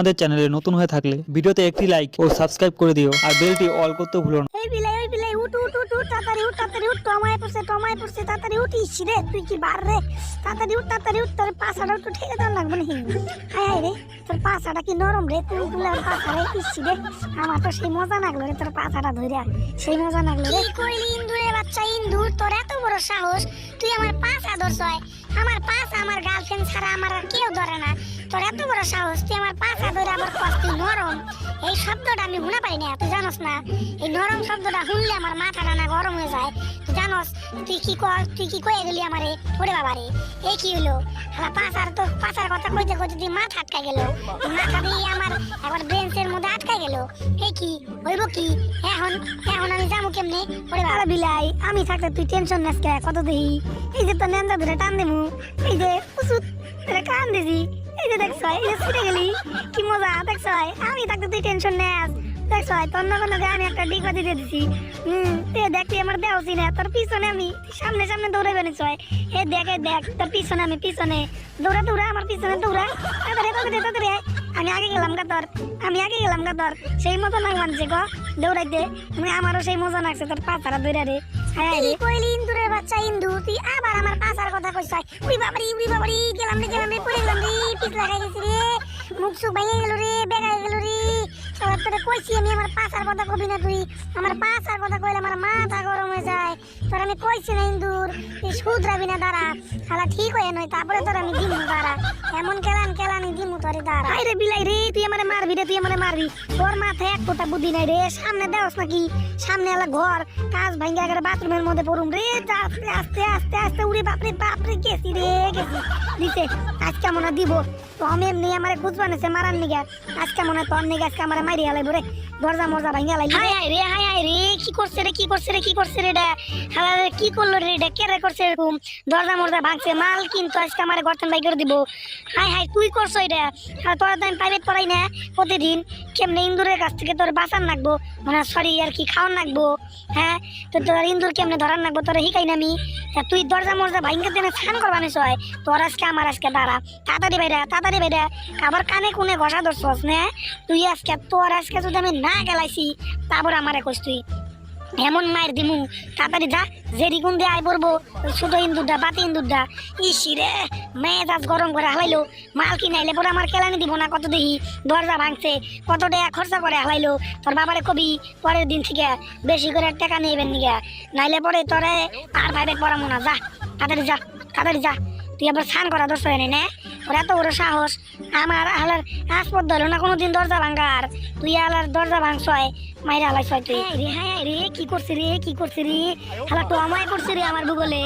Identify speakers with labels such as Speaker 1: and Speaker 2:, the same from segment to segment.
Speaker 1: আমাদের চ্যানেলে নতুন হয়ে থাকলে ভিডিওতে একটি লাইক ও সাবস্ক্রাইব করে দিও আর বেলটি অল করতে ভুলো না।
Speaker 2: ওই বিলাই উঠ তাড়াতাড়ি উঠ টমায় পড়ছে তাড়াতাড়ি উঠিস রে তুই কি বার রে তাড়াতাড়ি উঠ তোর পাছাটা একটু ঠেকে দেওয়ার লাগবে না হাই রে তোর পাছাটা কি নরম রে তুই পাছা রে ইসি রে আমার তো সেই মজা লাগলো রে তোর পাছাটা ধইরা সেই মজা লাগলো রে কি কইলি ইন্দুরের বাচ্চা ইন্দুর তোর এত বড় সাহস তুই আমার পাছা ধরছয় আমার পাছা আমার গার্লফ্রেন্ড ছাড়া আমার আর কেউ ধরে না তোর এত বড় সাহস তুই আমার পাছা ধরে আবার কষ্ট নরম এই শব্দটা আমি শুনা পাই না তুই জানোস না এই নরম শব্দটা শুনলে আমার মাথাটা না গরম হয়ে যায় তুই জানোস তুই কি কয়ে গেলি আমারে ওরে বাবা রে এই কি হলো আমার পাছার কথা কইতে কইতে তুই মাথা আটকা গেল মাথা দিয়ে আমার একবার ব্রেনসের মধ্যে আটকা গেল এই কি হইব কি এখন আমি যাবো কেমনে ওরে বাবা বিলাই আমি থাকতে তুই টেনশন নিস কে কত দেহি এই যে তো নেন্দা ধরে টান দেবো এই যে উসুত ধরে কান দিছি এই যে দেখছ এই যে ছুটে গেলি কি মজা দেখছ আমি থাকতে তুই টেনশন নেস দেখছ তোর নগনকে আমি একটা ডিগবা দিয়ে দিছি তে দেখলি আমার দেওছি না তোর পিছনে আমি সামনে দৌড়ে বেরিয়েছ হে দেখ তোর পিছনে আমি পিছনে দৌড়া আমার পিছনে দৌড়া তাড়াতাড়ি আমি আগে গেলাম গা তোর সেই মতো না মানছে গো দৌড়াইতে আমারও সেই মজা লাগছে তোর পাছারা দৌড়া রে হ্যাঁ রে কইলি ইন্দুরের বাচ্চা ইন্দু তুই আবার আমার পাছার কথা কইছ উড়ি বাবারি গেলাম রে পড়ে গেলাম রে পিছ লাগাই গেছি রে মুখ সুখ ভেঙে গেল রে বেগাই গেল রে সবার তোরে কইছি আমি আমার পাছার কথা কবি না তুই আমার পাছার কথা কইলে আমার মাথা গরম হয়ে যায় তোর আমি কইছি না ইন্দুর তুই শুধরাবি না দাঁড়া শালা ঠিক হয়ে নয় তারপরে তোর আমি দিমু দাঁড়া এমন কেলানি দিমু তোরে দাঁড়া হাই রে বিলাই রে তুই আমারে মারবি তোর মাথায় এক ফোঁটা বুদ্ধি নাই রে সামনে দেওস নাকি সামনে এলা ঘর কাজ ভাঙ্গা করে বাথরুমের মধ্যে পড়ুম রে আস্তে উড়ে বাপরে গেছি দিছে আজকে মনে দিব তো আমি এমনি আমারে খুঁজবানেছে মারার নিগা আজকে মনে তোর নিগা আজকে আমারে মারি হালাই রে দরজা মরজা ভাঙ্গা লাই হাই রে কি করছে রে হালা কি করলো রে এটা কে রে করছে এরকম দরজা মরজা ভাঙছে মাল কিন্তু আজকে আমারে গর্তন বাই করে দিব হাই তুই করছ এটা তোর তো আমি প্রাইভেট পড়াই না প্রতিদিন কেমনে ইন্দুরের কাছ থেকে তোর বাঁচান লাগবো মানে সরি আর কি খাওয়ান লাগবো হ্যাঁ তো তোর ইন্দুর কেমনে ধরান লাগবো তোর হিকাই না আমি তুই দরজা মরজা ভাঙ্গা দেনে স্নান করবানিস হয় তোর আজকে আমার আজকে দাঁড়া তাড়াতাড়ি বাইরা আবার কানে কুনে ঘষা ধরছস না তুই আজকে তোর আজকে যদি আমি না গেলাইছি তারপর আমারে কইস তুই এমন মায়ের দিমু তাড়াতাড়ি যা জেরি গুন দিয়ে আয় পড়বো ওই ছোট ইন্দুরটা বাতি ইন্দুরটা ইসি রে মেজাজ গরম করে হালাইলো মাল কিনাইলে পরে আমার কেলানি দিব না কত দেখি দরজা ভাঙছে কত টাকা খরচা করে হালাইলো তোর বাবারে কবি পরের দিন থেকে বেশি করে টাকা নেবেন নিগা নাইলে পরে তোরে আর ভাইবে পড়ামো না যা তাড়াতাড়ি যা তুই আবার স্নান করা দোষ হয় না ওর এত বড় সাহস আমার আলার আসপদ ধরলো না কোনোদিন দরজা ভাঙ্গার তুই আলার দরজা ভাঙছয় মাইরা হালাইছয় তুই রে কি করছে রে হালা তো আমায় করছে রে আমার ভূগোলে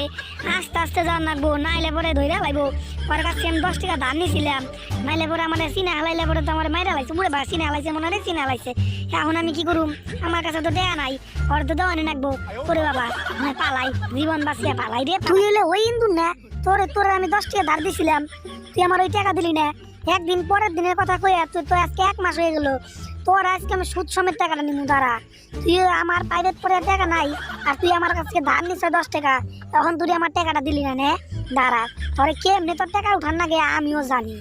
Speaker 2: আস্তে যান লাগবো নাইলে পরে ধইরা লাইবো ওর কাছে আমি 10 টাকা ধার নিছিলাম নাইলে পরে আমার চিনা হালাইলে পরে তো আমার মাইরা হালাইছে বুড়ে বা চিনা হালাইছে মনে হয় চিনা হালাইছে এখন আমি কি করুম আমার কাছে তো দেয়া নাই ওর তো দেওয়ানি নাকবো ওরে বাবা পালাই জীবন বাঁচিয়া পালাই রে তুই হলে ওই ইন্দুর না তোর আমি 10 টাকা ধার দিছিলাম তুই আমার ওই টাকা দিলি না একদিন পরের দিনের কথা কই তুই তো আজকে 1 মাস হয়ে গেল তোর আজকে আমি সুদ সমেত টাকাটা নিমু দাঁড়া তুই আমার প্রাইভেট পরে টাকা নাই আর তুই আমার কাছে ধার নিছ 10 টাকা তখন তুই আমার টাকাটা দিলি না নে দাঁড়া তোরে কেমনে তোর টাকা উঠান না গে আমিও জানি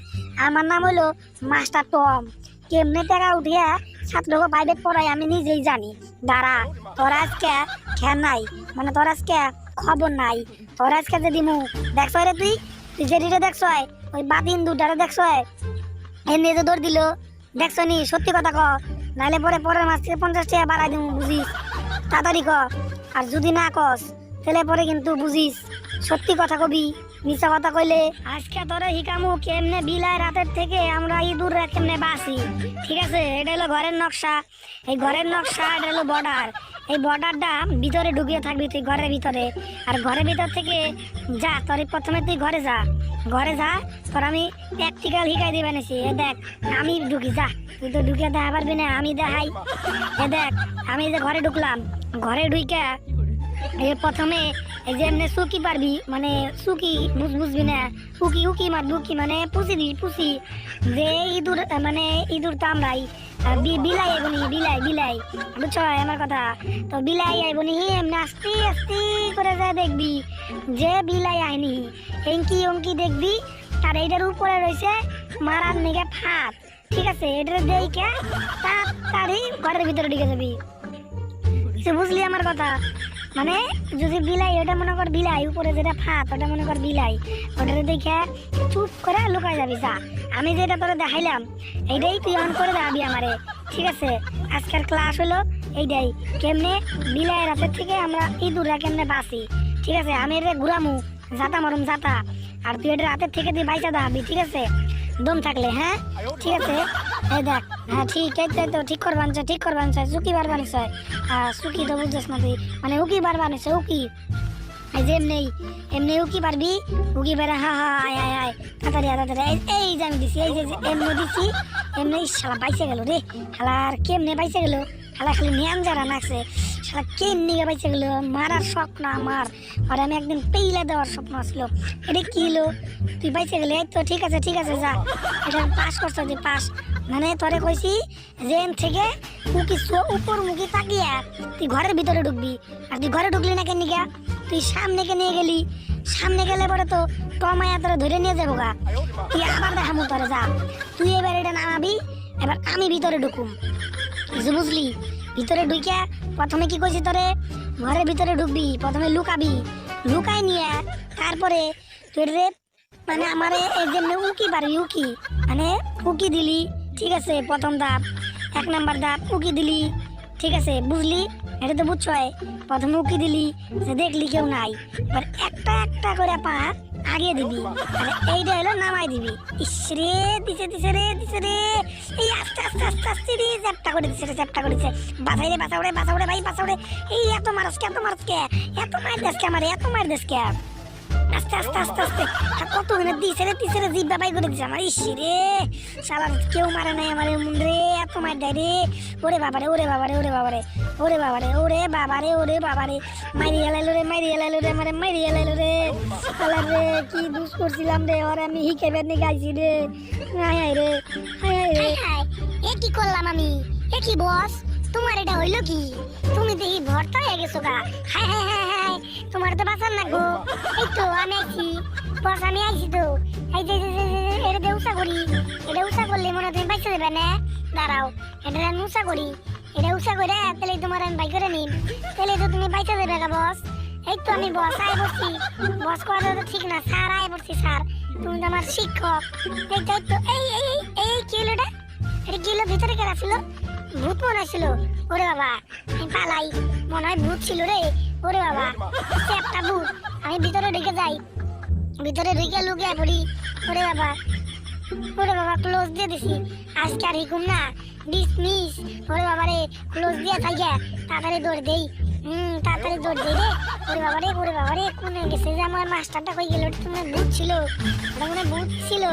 Speaker 2: আমার নাম হলো মাস্টার টম কেমনে টাকা উঠিয়া ছাত্র প্রাইভেট পড়াই আমি নিজেই জানি দাঁড়া তোর আজকে খেয়াল নাই মানে তোর আজকে খবর নাই তোর আজকে যে দিমু দেখছ রে তুই যেটা দেখছ ওই বাদিন দুটারে দেখছ এমনি যে দৌড় দিল দেখছ নি সত্যি কথা ক নাইলে পরের মাস থেকে 50 টাকা বাড়াই দিমু বুঝিস তাড়াতাড়ি ক আর যদি না কস তাহলে পরে কিন্তু বুঝিস সত্যি কথা কবি মিছা কথা কইলে আজকে তোরে হিকামু কেমনে বিলাই রাতের থেকে আমরা ইঁদুর কেমনে বাসি ঠিক আছে এটা হলো ঘরের নকশা এই ঘরের নকশা এটা হলো বর্ডার এই বর্ডারটা ভিতরে ঢুকিয়ে থাকবি তুই ঘরের ভিতরে আর ঘরের ভিতর থেকে যা তোর প্রথমে তুই ঘরে যা তোর আমি প্র্যাকটিক্যাল হিকাই দিবে নিছি এ দেখ আমি ঢুকি যা তুই তো ঢুকে দেখা পারবি না আমি দেখাই এ দেখ আমি যে ঘরে ঢুকলাম ঘরে ঢুকে প্রথমে এই যে এমনি সুকি পারবি মানে সুকি বুঝবি না উকি মারবি মানে পুষি যে ইঁদুর মানে ইঁদুর তো আমরাই বিলাই আইবনি বিলাই বুঝছো আমার কথা তো বিলাই আইবনি এমনি আস্তে করে যায় দেখবি যে বিলাই আইনি অঙ্কি দেখবি আর এইটার উপরে রয়েছে মারার নিগে ফাঁদ ঠিক আছে এটা দেখে তাড়াতাড়ি ঘরের ভিতরে ঢুকে যাবি বুঝলি আমার কথা মানে যদি বিলাই ওটা মনে কর বিলাই উপরে যেটা ফাত ওটা মনে কর বিলাই ওটা দেখে চুপ করে লুকাই যাবি যা আমি যেটা তোরে দেখাইলাম এইটাই তুই অন করে যাবি আমারে ঠিক আছে আজকের ক্লাস হলো এইটাই কেমনে বিলাইয়ের হাতের থেকে আমরা ইঁদুররা কেমনে বাঁচি ঠিক আছে আমি এটা ঘুরামু যাতা মারুম যাতা আর তুই এটা হাতের থেকে তুই বাইচা দাবি ঠিক আছে দম থাকলে হ্যাঁ ঠিক আছে এই দেখ হ্যাঁ ঠিক এই তো ঠিক করবান চাই চুকি বার বানিস চুকি তো বুঝছিস না তুই মানে উকি বার বানিস উকি এই যে এমনি উকি পারবি উকি বেড়া হা হা আয় আয় আয় তাড়াতাড়ি এই যে আমি দিছি এই যে এমনি দিছি এমনি শালা বাইচে গেল রে শালা আর কেমনে বাইচে গেল শালা খালি নিয়াম যারা নাকছে শালা কেমনি বাইচে গেল মারার শখ না আমার আর আমি একদিন পেইলা দেওয়ার স্বপ্ন আসলো এটা কি হলো তুই বাইচে গেলি এই তো ঠিক আছে যা এটা পাস করছ তুই পাস মানে তোরে কইছি জেন থেকে উকি উপর মুখে তাকিয়ে তুই ঘরের ভিতরে ঢুকবি আর তুই ঘরে ঢুকলি না কেন গা তুই সামনে গেলি সামনে গেলে পরে তো টমায়া তোরে ধরে নিয়ে যাবো গা তুই আবার দেখামু তোরে যা তুই এবার এটা নামাবি এবার আমি ভিতরে ঢুকুম বুঝলি ভিতরে ঢুকিয়া প্রথমে কি কইছি তোরে ঘরের ভিতরে ঢুকবি প্রথমে লুকাই নিয়ে তারপরে তুই রে মানে আমারে এই যে উকি পারবি উকি মানে উকি দিলি ঠিক আছে প্রথম ধাপ 1 নাম্বার ধাপ উকি দিলি ঠিক আছে বুঝলি এটা তো বুঝছো প্রথমে উকি দিলি যে দেখলি কেউ নাই এবার একটা করে পা আগে দিবি আর এইটা হলো নামাই দিবি ইসরে দিছে রে এই আস্তে রে চ্যাপটা করে দিছে বাঁচাও রে ভাই বাঁচাও রে এই এত মারস কে এত মার দেশকে আস্তে কত দিছে রে জিভ বাবাই করে দিছে আমার ইসরে শালা কেউ মারে নাই আমার মন রে এত মার দেয় রে ওরে বাবারে মাইরি এলাইলো রে আমার মাইরি এলাইলো রে শালা রে কি দুষ করছিলাম রে আর আমি হিকেবের নি গাইছি রে হায় রে এ কি করলাম আমি এ কি বস তোমার এটা হইলো কি তুমি দেখি ভর্তা হয়ে গেছো গা হায় তোমার তো বাঁচান না গো এই তো আমি আইছি বস আমি আইছি তো এই যে এটা উষা করলে মনে তুমি বাইসে দেবে না দাঁড়াও এটা আমি উষা করি এটা উষা করে তাহলে তোমার আমি বাই করে নিম তাহলে তো তুমি বাইসে দেবে গা বস এই তো আমি বস আয় বসছি বস করা তো ঠিক না স্যার আয় বসছি স্যার তুমি তো আমার শিক্ষক এই তো এই কি হলো এটা কি হলো ভিতরে কে ছিল ভূত মনে হয়েছিল ওরে বাবা আমি পালাই মনে হয় ভূত ছিল রে ওরে বাবা একটা ভূত আমি ভিতরে ঢুকে যাই ভিতরে ঢুকে লুকিয়ে পড়ি ওরে বাবা ক্লোজ দিয়ে দিছি আজকে আর হিকুম না ডিসমিস ওরে বাবা রে ক্লোজ দিয়ে থাকে তাড়াতাড়ি দৌড় দেই রে ওরে বাবা রে কোনে গেছে যে আমার মাস্টারটা কই গেল তুমি ভূত ছিল ওটা মনে ভূত ছিল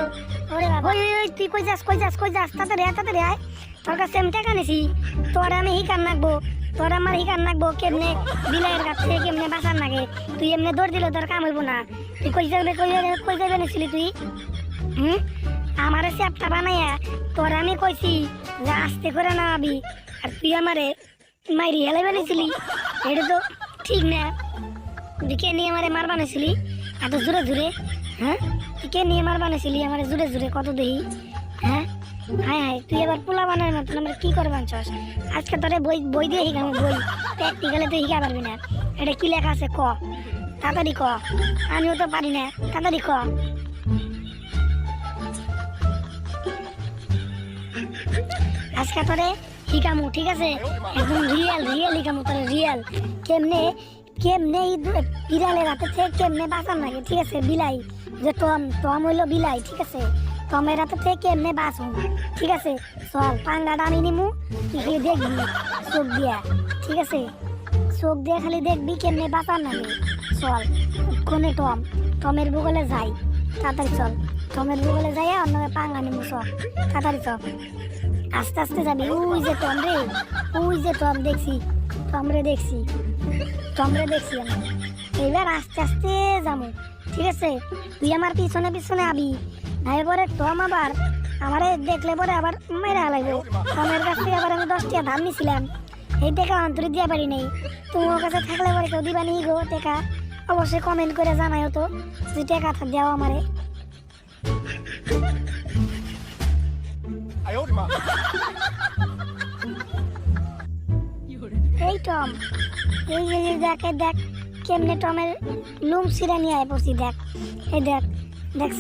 Speaker 2: ওরে বাবা ওই তুই কই যাস তাড়াতাড়ি আয় তোর কাছে আমি টাকা নিছি তোর আমি হিকান নাকবো কেমনে বিলাইয়ের কাছ থেকে কেমনে বাঁচার নাগে তুই এমনি দৌড় দিলে তোর কাম হইব না তুই কই যাবে নিছিলি তুই আমারে চ্যাপটা বানাইয়া তোর আমি কইছি যে আস্তে করে নামাবি আর তুই আমারে মাইরি হেলাই বানিয়েছিলি এটা তো ঠিক না তুই কে নিয়ে আমারে মার বানিয়েছিলি এত জোরে হ্যাঁ তুই কে নিয়ে মার বানিয়েছিলি আমারে জোরে কত দেহি হ্যাঁ হায় তুই এবার পোলা বানার মতন আমরা কি করবান চাস আজকে তোরে বই দিয়ে শিখাবো বই প্র্যাকটিক্যালে তুই শিখা পারবি না এটা কি লেখা আছে ক তাড়াতাড়ি ক আমিও তো পারি না তাড়াতাড়ি ক আজকে তোরে শিখামু ঠিক আছে একদম রিয়েল শিখামু তোরে রিয়েল কেমনে বিড়ালের হাতে থেকে কেমনে বাঁচান লাগে ঠিক আছে বিলাই যে টম হইলো বিলাই ঠিক আছে টমের হাতে থেকে কেমনে বাঁচুন ঠিক আছে চল পাঙ্গাটা আমি নিমু তুই দেখবি চোখ দিয়া ঠিক আছে চোখ দিয়ে খালি দেখবি কেমনে বাঁচান লাগে চল কোনে টমের বুগলে যাই তাড়াতাড়ি চল টমের বুগলে যাই অন্য পাঙ্গা নিমু চল তাড়াতাড়ি চল আস্তে যাবি ওই যে টম দেখছি টমরে দেখছি আমি এবার আস্তে যাবো ঠিক আছে তুই আমার পিছনে আবি নাই পরে টম আবার আমারে দেখলে পরে আবার মেরে লাগবে টমের কাছ থেকে আবার আমি 10 টাকা ধার নিছিলাম এই টাকা অন্তরে দিয়ে পারি নাই তোমার কাছে থাকলে পরে কেউ দিবা নি গো টাকা অবশ্যই কমেন্ট করে জানাই তো যে টাকা দেওয়া আমারে এই টম, এই যে যে দেখ এই দেখ কেমনে টমের লুম ছিঁড়া নিয়ে আয় পড়ছি দেখ। এই দেখ দেখছ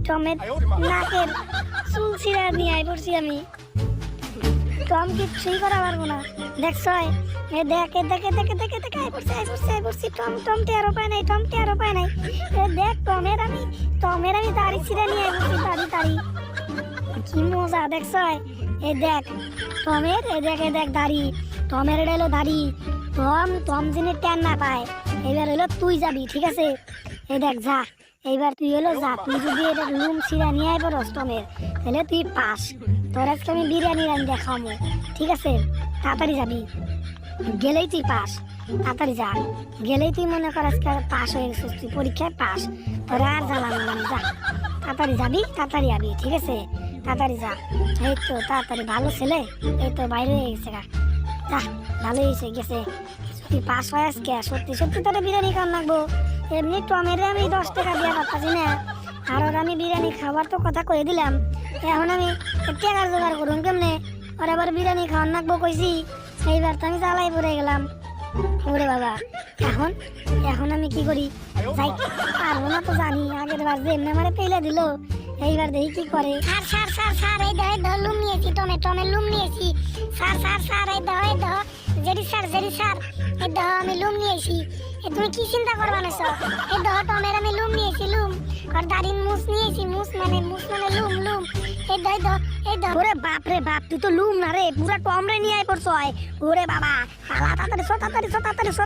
Speaker 2: টমের নাকের চুল ছিঁড়া নিয়ে আয় পড়ছি আমি। টম কিছুই করা পারবো না দেখছ। এ দেখ এ দেখ এ দেখ এ দেখ এ দেখ আয় পড়ছি টম টেরও পায় নাই এ দেখ টমের আমি দাড়ি ছিঁড়া নিয়ে আয় পড়ছি দাড়ি কি মজা দেখছ। এই দেখ টমের এই দেখ দাড়ি টমের এটা হলো দাড়ি। টম যিনি টেন না পায় এবার হলো তুই যাবি ঠিক আছে। এই দেখ যা এইবার তুই হলো যা, তুই যদি এটা লুম ছিঁড়া নিয়ে আয় পড়স টমের তাহলে তুই পাস। তোর আজকে আমি বিরিয়ানি রান দেখাবো ঠিক আছে। তাড়াতাড়ি যাবি, গেলেই তুই পাস। তাড়াতাড়ি যা, গেলেই তুই মনে কর আজকে পাস হয়ে গেছিস, তুই পরীক্ষায় পাস। তোরা আর জ্বালানো মানে যা, তাড়াতাড়ি যাবি তাড়াতাড়ি যাবি ঠিক আছে। তাড়াতাড়ি যা, এই তো তাড়াতাড়ি ভালো ছেলে, এই তো বাইরে হয়ে গেছে গা, যা ভালো হয়েছে গেছে। তুই পাস হয় আজকে সত্যি তোরা বিরিয়ানি খাওয়ান লাগবো। এমনি টমের আমি 10 টাকা দিয়ে পাচ্ছি না, আর ওর আমি বিরিয়ানি খাবার তো কথা কয়ে দিলাম। এখন আমি টাকার জোগাড় করুন কেমনে, ওর আবার বিরিয়ানি খাওয়ান লাগবো কইছি। এইবার তো আমি জ্বালাই পড়ে গেলাম। ওরে বাবা, এখন আমি কি করি, যাই পারবো না তো জানি। আগের বার যে এমনি আমারে পেলে দিল, এইবার দেখি কি করে। স্যার এই দাও লুম নিয়েছি, টমের লুম নিয়েছি। স্যার এই দাও জেরি স্যার এই দাও আমি লুম নিয়েছি। তুমি কি চিন্তা করবা না স্যার, এই দাও টমের আমি লুম নিয়েছি আর দাড়ি মুছ নিয়েছি, মুছ মানে লুম এই দাও। ওরে বাপ রে বাপ, তুই তো লুম না রে, পুরা টম রে নিয়ে আই পড়ছ। ওরে বাবা শালা, তাড়াতাড়ি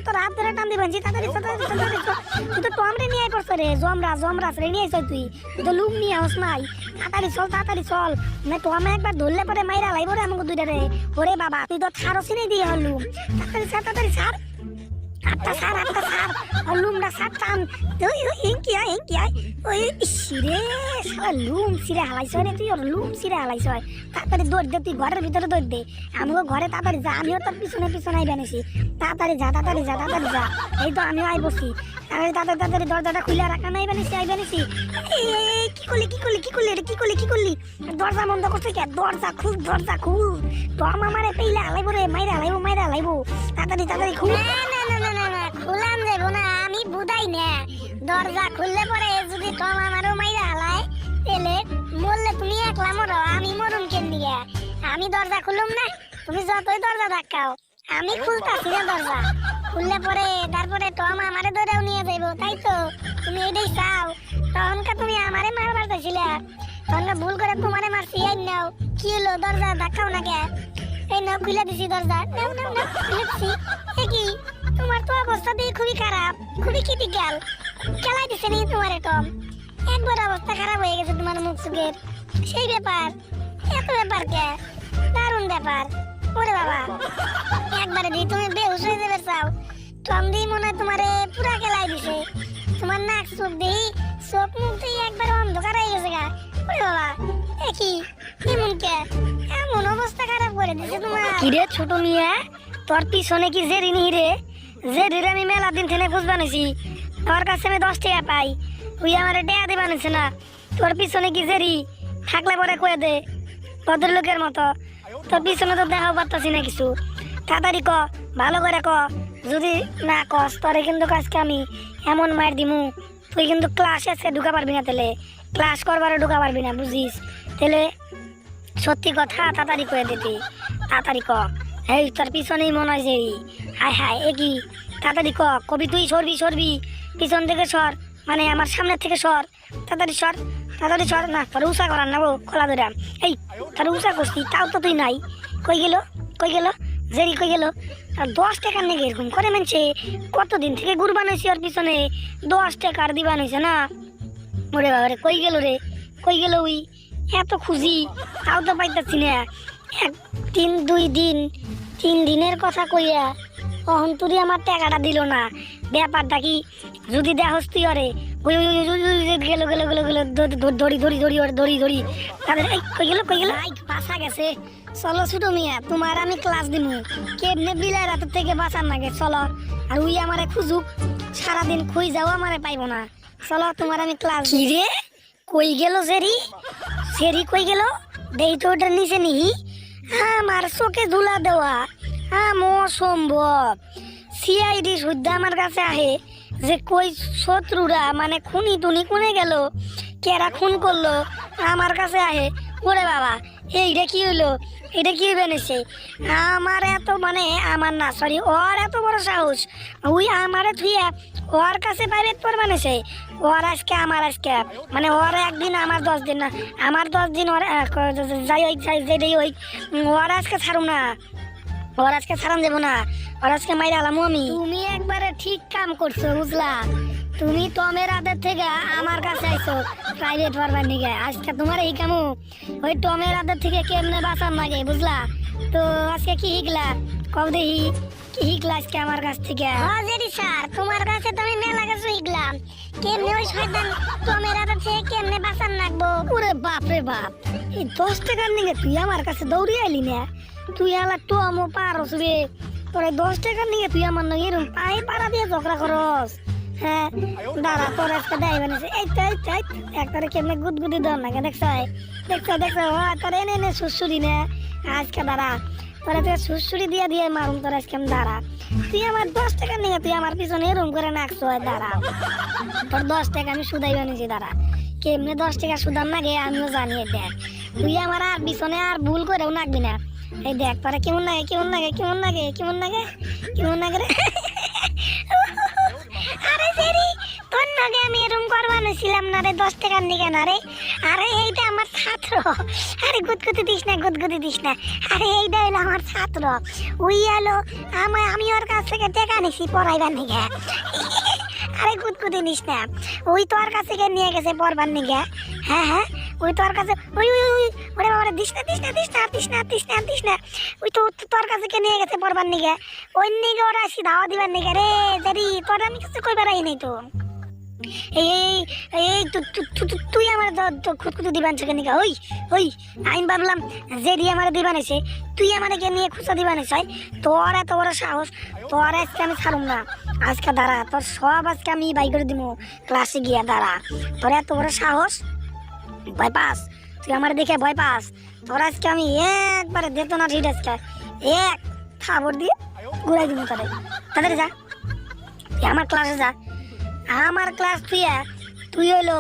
Speaker 2: তোর হাত ধরে টান দিবেন, তাড়াতাড়ি তুই তো টম রে নিয়ে আই পড়ছ রে। জমরাস রে নিয়ে আইছ তুই তো লুম নিয়ে আস নাই। তাড়াতাড়ি চল না, টমে একবার ধরলে পরে মাইরা লাইব রে আমাকে দুইটা রে। ওরে বাবা তুই তো ছাড়ছি নাই দিয়ে হলুম। তাড়াতাড়ি ছাড় আটটা সার আর লুমটা সার টান। হিংকিয়া ওই ইসিরে সারা লুম ছিঁড়ে হালাইছ রে, তুই ওর লুম ছিঁড়ে হালাইছ। তাড়াতাড়ি দৌড় দে, তুই ঘরের ভিতরে দৌড় দে, আমিও ঘরে তাড়াতাড়ি যা, আমিও তোর পিছনে আই বানিয়েছি। তাড়াতাড়ি যা, এই তো আমিও আই বসি। তাড়াতাড়ি দরজাটা খুলে রাখা নাই বানিয়েছি। কি করলি দরজা বন্ধ করছে কে? দরজা খুল টম আমারে পেইলে হালাইব রে, মাইরা হালাইব। তাড়াতাড়ি খুল। না খুলাম যাবো না, আমি বুঝাই না। দরজা খুললে পরে যদি টম আমারও মাইরা হালায় তাহলে মরলে তুমি একলা মরো, আমি মরুম কেন দিকে? আমি দরজা খুললাম না, তুমি যতই দরজা ধাক্কাও আমি খুলতাছি না দরজা। খুললে পরে তারপরে টম আমারে ধরেও নিয়ে যাইবো, তাই তো তুমি এটাই চাও? তখনকার তুমি আমারে মারবার চাইছিলে, তখনকার ভুল করে তোমারে মারছি। এই নাও, কি হলো দরজা ধাক্কাও না কে? এই নাও খুলে দিছি দরজা, নাও খুলে দিছি। কি তোমার তো অবস্থা দিয়ে খুবই খারাপ, খুবই ক্রিটিক্যাল। খেলাই দিছে নি তোমারে টম? একবার অবস্থা খারাপ হয়ে গেছে তোমার মুখ চোখের, সেই ব্যাপার? এত ব্যাপার কে? দারুণ ব্যাপার। ওরে বাবা, একবারে দিয়ে তুমি বেহুশ হয়ে যাবে চাও? টম দিয়ে মনে হয় তোমারে পুরা খেলাই দিছে। তোমার নাক চোখ দিয়ে চোখ মুখ দিয়ে একবার অন্ধকার হয়ে গেছে গা। ওরে বাবা, কি এমন কে? এমন অবস্থা খারাপ করে দিছে তোমার। কিরে ছোট মিয়া, তোর পিছনে কি জেরি নি রে? জেরিরে আমি মেলা দিন থেকে খুঁজ বানাইছি, তোর কাছে আমি 10 টাকা পাই, তুই আমার টাকা দিয়ে বানাইছে না। তোর পিছনে কি জেরি থাকলে পরে কয়ে দে, ভদ্রলোকের মতো। তোর পিছনে তো দেখাও পারতাছি না কিছু। তাড়াতাড়ি ক, ভালো করে ক। যদি না কস তোরে কিন্তু আজকে আমি এমন মার দিমু, তুই কিন্তু ক্লাসে ঢুকা পারবি না, তাহলে ক্লাস করবারও ঢুকা পারবি না, বুঝিস? তাহলে সত্যি কথা তাড়াতাড়ি কয়ে দিতি, তাড়াতাড়ি ক। এই তোর পিছনেই মনে হয় যে হায় এ কি? তাড়াতাড়ি ক, কবি তুই সরবি পিছন থেকে সর, মানে আমার সামনের থেকে সর। তাড়াতাড়ি সর না, তোর উষা করার না খোলা ধরে। এই তোর উষা করছি তাও তো তুই নাই। কই গেল জেরি কই গেল? আর 10 টাকার নাকি এরকম করে মানছে? কতদিন থেকে গুড় বানাইছি ওর পিছনে, 10 টাকার দিবা নইছে না। ওরে বাবা রে, কই গেল ওই? এত খুঁজি তাও তো পাইতাছি না। 3 দিনের কথা কইয়া অহন্তরি আমার টাকাটা দিল না। ব্যাপারটা কি? যদি দেখস তুই অরে গেল ধরি তাদের কই গেল বাসা গেছে। চলো ছোট মিয়া, তোমার আমি ক্লাস দিমু কেমনে বিলাই রাতের থেকে বাঁচার নাগে। চলো, আর উই আমারে খুঁজুক, সারাদিন খুঁজ যাও আমারে পাইব না। চলো তোমার আমি ক্লাস। কি রে কই গেল জেরি? সেরি কই গেল দেই তো ওটার নিচে নি আমার চোখে ধুলা দেওয়া অসম্ভব সিআইডি শুদ্ধ আমার কাছে আহে যে কই শত্রুরা মানে খুনি টুনি কোনে গেল কেরা খুন করলো আমার কাছে আহে ওরে বাবা এইটা কি হইলো এটা কি বেনেছে আমার এত মানে আমার না সরি ওর এত বড় সাহস ওই আমারে থুইয়া ওর কাছে প্রাইভেট পর বানেছে ওর আজকে আমার আজকে মানে ওর একদিন আমার 10 দিন না আমার 10 দিন ওর যাই ওই যেটাই ওই ওর আজকে ছাড়ুম না ওর আজকে ছাড়ান দেবো না ওর আজকে মাইরা আলামু আমি তুমি একবারে ঠিক কাম করছো বুঝলা তুমি টমের হাতের থেকে আমার কাছে আইছো প্রাইভেট পড়বার নিগে আজকে তোমার এই কামু ওই টমের হাতের থেকে কেমনে বাঁচান লাগে বুঝলা তো আজকে কি শিখলা কব দেখি কি শিখলা আজকে আমার কাছ থেকে হাজারি স্যার তোমার কাছে তো আমি মেলা কিছু শিখলাম কেমনে ওই শয়তান টমের হাতের থেকে কেমনে বাঁচান লাগবো ওরে বাপ রে বাপ এই 10 টাকার নিগে তুই আমার কাছে দৌড়ি আইলি না তুই আলা টমও পারস রে তোর 10 টাকার নিগে তুই আমার নগে এরকম পায়ে পাড়া দিয়ে ঝগড়া করস হ্যাঁ দাঁড়া তোর আজকে দেয় বানিয়েছে এই তো একবারে কেমনে গুদগুদি ধর নাকি দেখছো তোর এনে সুসুরি নে আজকে দাঁড়া তোর আজকে সুসুরি দিয়ে মারুম তোর আজকে আমি দাঁড়া তুই আমার 10 টাকা নিয়ে তুই আমার পিছনে এরকম করে নাকছ দাঁড়া তোর 10 টাকা আমি সুদাই বানিয়েছি দাঁড়া কেমনে 10 টাকা সুদাম নাগে আমিও জানিয়ে দেখ তুই আমার আর পিছনে আর ভুল করেও নাকবি না এই দেখ তোরা কেমন লাগে রে আরে সেরি তোর নাগে আমি এরকম করবানো ছিলাম না রে 10 টাকার নিগে না রে আরে এইটা আমার ছাত্র আরে গুদগুদি দিস না আরে এইটা হলো আমার ছাত্র ওই এলো আমি ওর কাছ থেকে টাকা নিছি পড়াইবার নিগে আরে গুদগুদি নিস না ওই তোর কাছে নিয়ে গেছে পড়বার নিগে হ্যাঁ ওই তোর কাছে ওই ওরে বাবা দিস না ওই তো তোর কাছে নিয়ে গেছে পড়বার নিগে ওই নিগে ওরা আসি ধাওয়া দিবার নিগে রে জারি তোর আমি কিছু কইবার আই নাই তো এই তুই আমার খুদকুদি দিবান থেকে নিগা ওই আমি ভাবলাম যে দিয়ে আমার দিবান এসে তুই আমাকে নিয়ে খুচা দিবান এসে তোর এত বড় সাহস তোর আজকে আমি ছাড়ুম না আজকে দাঁড়া তোর সব আজকে আমি বাই করে দিব ক্লাসে গিয়া দাঁড়া তোর এত বড় সাহস ভয় পাস তুই আমার দেখে ভয় পাস তোর আজকে আমি একবারে দেখতো না ঠিক আজকে এক থাবর দিয়ে ঘুরাই দিব তাদের যা তুই আমার ক্লাসে যা আমার ক্লাস তুই হইলো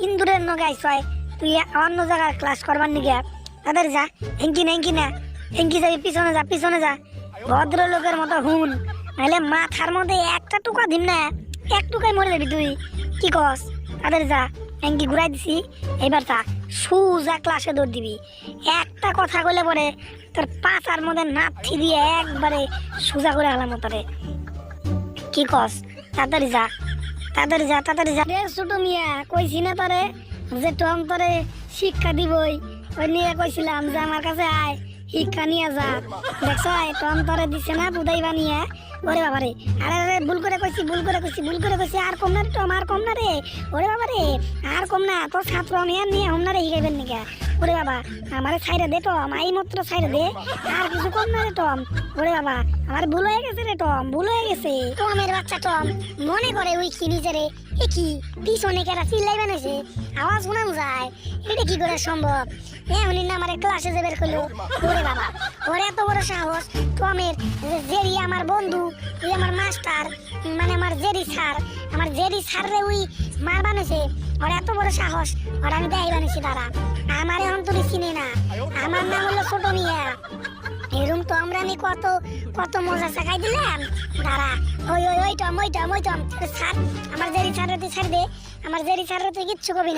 Speaker 2: ইন্দুরের নগে আইসয় তুই অন্য জায়গার ক্লাস করবার নিগে তাদের যা হেঙ্কি যাবি পিছনে যা ভদ্রলোকের মতো হুন নাহলে মাথার মধ্যে একটা টুকা দিম না এক টুকাই মরে যাবি তুই কি কস তাদের যা হেঙ্কি ঘুরাই দিছি এবার তা সুজা ক্লাসে দৌড় দিবি একটা কথা বলে পরে তোর পাচার মধ্যে নাথি দিয়ে একবারে সুজা করে গেলাম তোরে কি কস তাড়াতাড়ি যা রে ছোট মিয়া কইছি না তোরে যে টম তোরে শিক্ষা দিবই ওই নিয়ে কইছিলাম যে আমার কাছে আয় শিক্ষা নিয়ে যা দেখছ টম তোরে দিছে না বুদাই বানিয়ে ওরে বাবারে আরে ভুল করে কইছি আর কম না রে টম আর কম না রে ওরে বাবারে আর কম না তোর ছাত্র আমি আর নিয়ে হম না রে শিখাইবেন নিকা ওরে বাবা আমারে ছাইরে দে টম এই মাত্র ছাইরে দে আর কিছু কম না রে টম ওরে বাবা আমার ভুল হয়ে গেছে রে টম টমের বাচ্চা টম মনে করে ওই কি নিজেরে এ কি পিছনে কেরা চিল্লাই বানাইছে আওয়াজ শোনা যায় এটা কি করে সম্ভব এমনি না আমার ক্লাসে যে বের করলো ওরে বাবা ওর এত বড় সাহস টমের জেরি আমার বন্ধু ওই আমার মাস্টার মানে আমার জেরি স্যার রে ওই মার বানাইছে ওর এত বড় সাহস ওর আমি দেখাই বানিয়েছি তারা আমার এখন তুই চিনি না আমার নাম হলো ছোট মিয়া এরম তো আমরা আমি কত মজা চাকাই দিলাম দাঁড়া ওই টম স্যার আমার জেরি স্যার তুই ছাড় দে আমার জেরি স্যার তুই কিচ্ছু কবি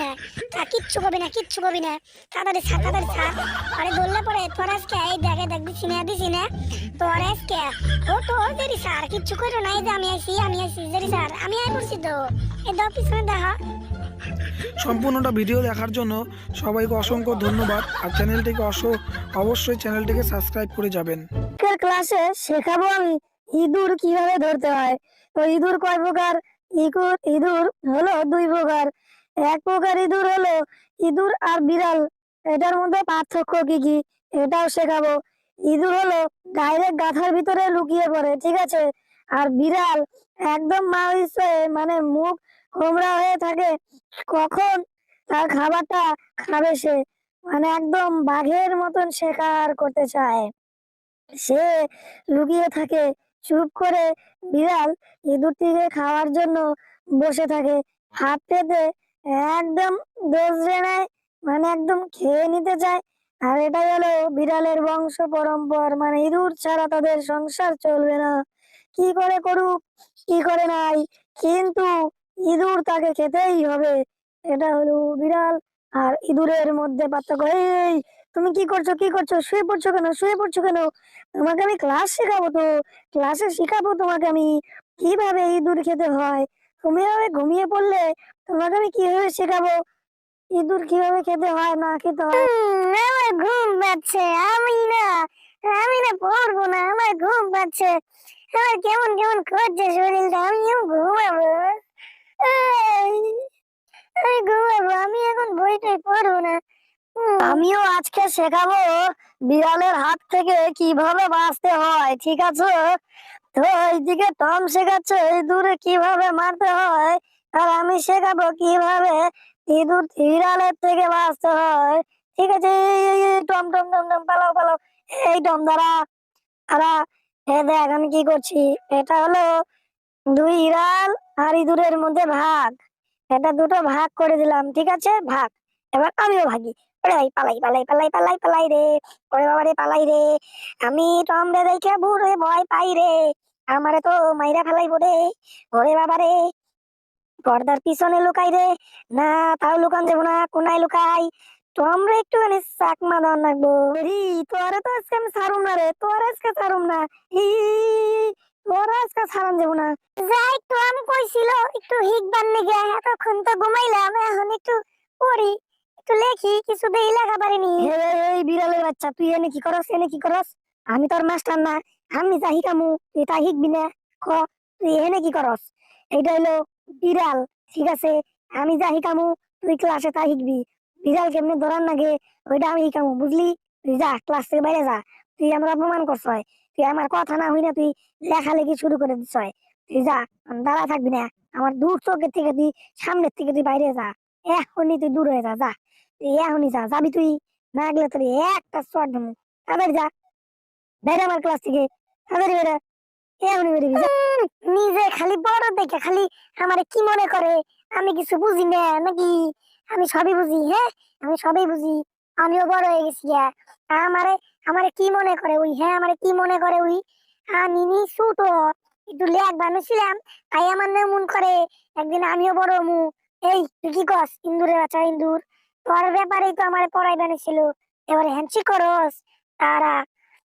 Speaker 2: না তাড়াতাড়ি স্যার আরে বললে পরে তোর আজকে এই দেখ দিছি না তোর আজকে ও তো জেরি স্যার কিচ্ছু করো না এই যে আমি আইছি জেরি স্যার আমি আই পড়ছি তো এই দাও পিছনে দেখা
Speaker 3: সম্পূর্ণটা ভিডিও দেখার জন্য সবাইকে অসংখ্য ধন্যবাদ আর চ্যানেলটিকে অবশ্যই চ্যানেলটিকে সাবস্ক্রাইব করে যাবেন।
Speaker 2: ক্লাসে শেখাবো আমি ইঁদুর কিভাবে ধরতে হয়। তো ইঁদুর কয় প্রকার? ইঁদুর হলো 2 প্রকার। এক প্রকার ইঁদুর হলো ইঁদুর আর বিড়াল, এটার মধ্যে পার্থক্য কি এটাও শেখাবো। ইঁদুর হলো ডাইরেক্ট গাথার ভিতরে লুকিয়ে পড়ে, ঠিক আছে। আর বিড়াল একদম মানে মুখ হোমরা হয়ে থাকে, কখন তার খাবারটা খাবে সে। মানে একদম বাঘের মতন শিকার করতে চায়। সে লুকিয়ে থাকে চুপ করে। বিড়াল ইঁদুরটিকে খাওয়ার জন্য বসে থাকে হাত পেতে, একদম দোষরে নেয়, মানে একদম খেয়ে নিতে চায়। আর এটাই হলো বিড়ালের বংশ পরম্পর, মানে ইঁদুর ছাড়া তাদের সংসার চলবে না। কি করে করুক, কি করে নাই, কিন্তু ইঁদুর তাকে খেতেই হবে। এটা হলো বিড়াল আর ইঁদুরের মধ্যে পার্থক্য। এই, তুমি কি করছো, কি করছো? শুয়ে পড়ছো কেন, শুয়ে পড়ছো কেন? তোমাকে আমি ক্লাস শেখাবো তো, ক্লাসে শিখাবো তোমাকে আমি কিভাবে ইঁদুর খেতে হয়। তুমি এভাবে ঘুমিয়ে পড়লে তোমাকে আমি কিভাবে শেখাবো ইঁদুর কিভাবে খেতে হয় না খেতে হয়। আমার ঘুম পাচ্ছে, আমি না পড়বো না, আমার ঘুম পাচ্ছে। আমার কেমন কেমন করছে শরীরটা, আমিও ঘুমাবো। এই, আমি ঘুমাবো, আমি এখন বইটাই পড়বো না। আমিও আজকে শেখাবো বিড়ালের হাত থেকে কিভাবে বাঁচতে হয়, ঠিক আছে? তো এইদিকে টম শেখাচ্ছে ইঁদুরে কিভাবে মারতে হয়, আর আমি শেখাবো কিভাবে ইঁদুর বিড়ালের থেকে বাঁচতে হয়। ঠিক আছে? এই, টম টম টম টম, পালাও পালাও। এই টম দাঁড়া, দাঁড়া। দেখ আমি কি করছি। এটা হলো দুই বিড়াল আর ইঁদুরের মধ্যে ভাগ। এটা দুটো ভাগ করে দিলাম, ঠিক আছে? ভাগ। এবার আমিও ভাগি। ওরে ভাই, পালাই পালাই পালাই পালাই পালাই রে। ওরে বাবা রে, পালাই রে। আমি টম রে দেখে বুড়ে ভয় পাই রে। আমারে তো মাইরা ফেলাইবো রে। ওরে বাবা রে, পর্দার পিছনে লুকাই রে। না, তাও লুকান যাবো না, কোনায় লুকাই। টম রে একটুখানি চাকমা দেওয়ার লাগবো। ই, তোরে তো আজকে আমি ছাড়ুম না রে, তোরে আজকে ছাড়ুম না। ই, তোরে আজকে ছাড়ান যাবো না। যাই, টম কইছিল একটু হিকবার নিগে, এতক্ষণ তো ঘুমাইলাম, এখন একটু পড়ি, একটু লেখি, কিছু দেই লেখা পারিনি। এই বিড়ালের বাচ্চা, তুই এনে কি করস, এনে কি করস? আমি তোর মাস্টার না, আমি যা হিকামু তুই তা হিকবি না। ক, তুই এনে কি করস? এইটা হলো বিড়াল, ঠিক আছে? আমি যা হিকামু তুই ক্লাসে তা শিখবি। বিড়াল কেমনে ধরার নাগে ওইটা আমি শিখামু, বুঝলি? তুই যা, ক্লাস থেকে বাইরে যা। তুই আমার অপমান করছ, তুই আমার কথা না হই না তুই লেখালেখি শুরু করে দিছ। তুই যা, দাঁড়া থাকবি না। আমার দূর চোখের থেকে তুই সামনের থেকে তুই বাইরে যা। এখনই তুই দূর হয়ে যা, যা। তুই এখনই যা, যাবি তুই? না গেলে তোর একটা চট দেবো। তাড়াতাড়ি যা, বেরে আমার ক্লাস থেকে, তাড়াতাড়ি বেরে। নিজে খালি বড় দেখে খালি আমারে কি মনে করে আমি কিছু বুঝি না নাকি? আমি সবই বুঝি, হ্যাঁ, আমি সবই বুঝি। আমিও বড় হয়ে গেছি। আমারে আমারে কি মনে করে ওই? হ্যাঁ, আমারে কি মনে করে ওই? আমি নি ছোট, একটু লেখ বানিয়েছিলাম, তাই আমার না মন করে একদিন আমিও বড় হমু। এই, তুই কি কস? ইন্দুরের বাচ্চা ইন্দুর, তোর ব্যাপারেই তো আমারে পড়াই বানিয়েছিল। এবারে হ্যান্ডশেক করস? তারা,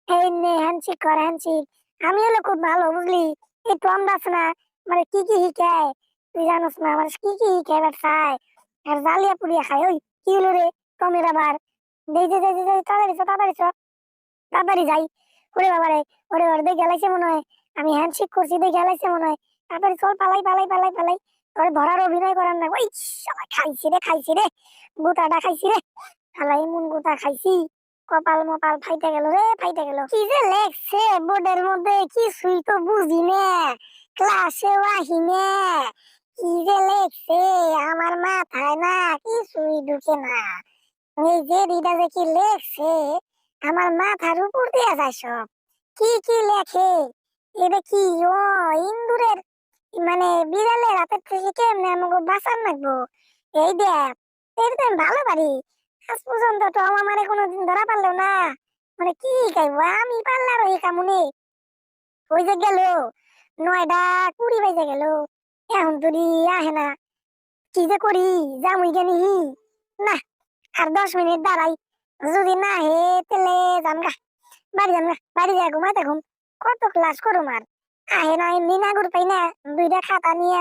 Speaker 2: এই নে হ্যান্ডশেক কর, হ্যান্ডশেক। আমি হলো খুব ভালো, বুঝলি? এই টম দাস না, মানে কি কি শিখায় তুই জানোস না? মানে কি কি শিখায় বেটায়, আর জালিয়া পুড়িয়া খায়। ওই, কি হলো রে টমের আবার? দেই দে দে দে দে, তাড়াতাড়ি চ, তাড়াতাড়ি চ, তাড়াতাড়ি যাই। ওরে বাবা রে, ওরে ওরে দেখে গেলাইছে মনে হয়, আমি হ্যান্ডশেক করছি দেখে গেলাইছে মনে হয়। তাড়াতাড়ি চল, পালাই পালাই পালাই পালাই। ওরে ধরার অভিনয় করার না। ওই শালা, খাইছি রে, খাইছি রে, গোটাটা খাইছি রে। শালা এমন গোটা খাইছি, কপাল মপাল ফাইটা গেল রে, ফাইটা গেল। কি যে লেখছে বোর্ডের মধ্যে কিছুই তো বুঝি না, ক্লাসেও আহি না। কি যে লেখছে আমার মাথায় না কিছুই ঢুকে না। এই যে রিডা যে কি লেখছে আমার মাথার উপর দিয়ে যায় সব। কি কি লেখে এটা কি? ও, ইন্দুরের মানে বিড়ালের হাতের থেকে কেমনে আমাকে বাঁচান লাগবো, এই দেখ। এটা তো আমি ভালো পারি, আজ পর্যন্ত তো আমারে কোনোদিন ধরা পারলো না। মানে কি খাইবো আমি, পারলার ওই কামুনি। ওই যে গেল 9টা 20 বেজে গেল, এখন তুই আহে না। কি যে করি, যামুই জানি না। আর 10 মিনিট দাঁড়াই, যদি না হে তাহলে জামগা, বাড়ি জামগা, বাড়ি যা ঘুমাইতে ঘুম। কত ক্লাস করুম আর? আহে না, এমনি না ঘুর পাই না। 2টা খাতা নিয়ে,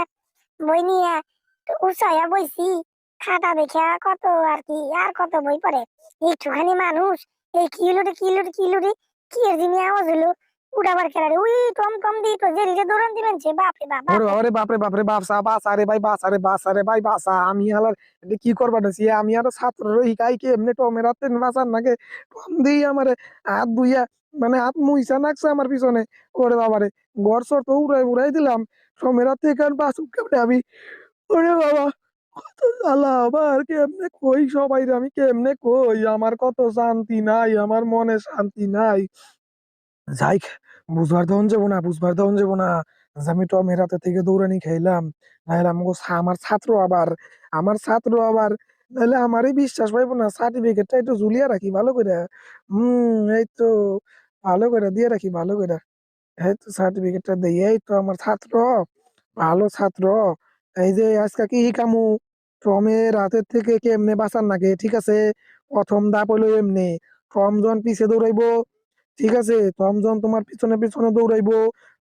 Speaker 2: বই নিয়ে উৎসাহ বইছি, খাতা দেখা কত আর কি, আর কত বই পড়ে। একটুখানি মানুষ, এই কিলুটি কিলুটি কিলুটি কি এর জিনিস আওয়াজ হলো? উড়াবার খেলা রে। উই, টম টম দি তো জেরিতে দৌড়ান দিবেন যে, বাপরে বাপ,
Speaker 3: ওরে
Speaker 2: বাপরে।
Speaker 3: বাবারে, বাপরে বাপরে, বাপসা বাসা রে ভাই, বাসা রে, বাসা রে ভাই, বাসা। আমি হালার এটা কি করবা নাছি? আমি আরো ছাত্র হিকাই কে এমনি টমের হাতে বাঁচার নাকি? টম দিই আমারে হাত ধুইয়া, মানে হাত মুইসা নাকছে আমার পিছনে। ওরে বাবারে, ঘর সর তো উড়াই উড়াই দিলাম। টমের হাত থেকে আর বাঁচুক কেমনে আমি? ওরে বাবা, জ্বালা আবার কেমনে কই সবাই আমি কেমনে কই আমার কত শান্তি নাই আমার মনে শান্তি নাই যাই বুঝবার তখন যাবো না বুঝবার তখন যাবো না যে আমি টমের হাতে থেকে দৌড়ানি খাইলাম নাহলে আমাকে আমার ছাত্র আবার নাহলে আমারই বিশ্বাস পাইবো না সার্টিফিকেটটা একটু ঝুলিয়ে রাখি ভালো করে এই তো ভালো করে দিয়ে রাখি ভালো করে এই তো সার্টিফিকেটটা দিয়ে এই তো আমার ছাত্র ভালো ছাত্র এই যে আজকে কি শিখামু টমের হাতের থেকে কেমনে বাঁচার নাকি ঠিক আছে প্রথম ধাপ হইলো এমনি টম যখন পিছে দৌড়াইবো ঠিক আছে টম যখন তোমার পিছনে পিছনে দৌড়াইবো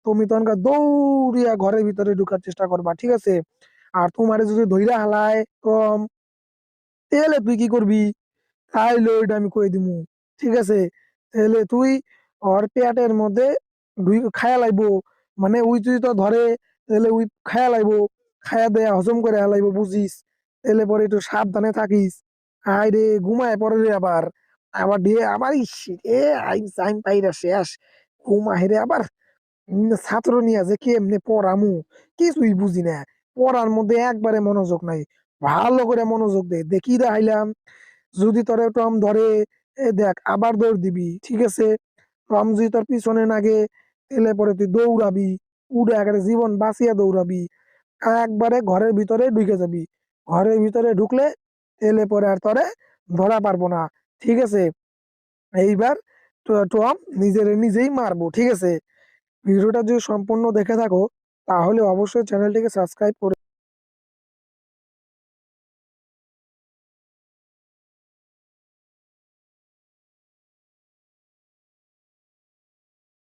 Speaker 3: তুমি তখনকার দৌড়িয়া ঘরের ভিতরে ঢুকার চেষ্টা করবা ঠিক আছে আর তোমারে যদি ধইরা হালায় টম তাহলে তুই কি করবি তাইলে ওইটা আমি কই দিমু ঠিক আছে তাহলে তুই ওর পেটের মধ্যে খায়া লাইবো মানে উই যদি তো ধরে তাহলে উই খায়া লাইবো খায়া দেয়া হজম করে হালাইবো বুঝিস তাহলে পরে একটু সাবধানে থাকিস আয় রে ঘুমায় পরে রে আবার আবার দিয়ে আবার ইস এ আইন সাইন পাইরা শেষ ঘুমায় রে আবার ছাত্র নিয়ে যে কেমনে পড়ামু কিছুই বুঝি না পড়ার মধ্যে একবারে মনোযোগ নাই ভালো করে মনোযোগ দে দেখি দেখাইলাম যদি তোরে টম ধরে এ দেখ আবার দৌড় দিবি ঠিক আছে টম যদি তোর পিছনে নাগে তাহলে পরে তুই দৌড়াবি উড়ে একেবারে জীবন বাঁচিয়া দৌড়াবি একবারে ঘরের ভিতরে ঢুকে যাবি ঘরের ভিতরে ঢুকলে তাহলে পরে আর তোরে ধরা পারবো না ঠিক আছে এইবার টম নিজের নিজেই মারবো ঠিক আছে ভিডিওটা যদি সম্পূর্ণ দেখে থাকো তাহলে অবশ্যই চ্যানেলটিকে সাবস্ক্রাইব করে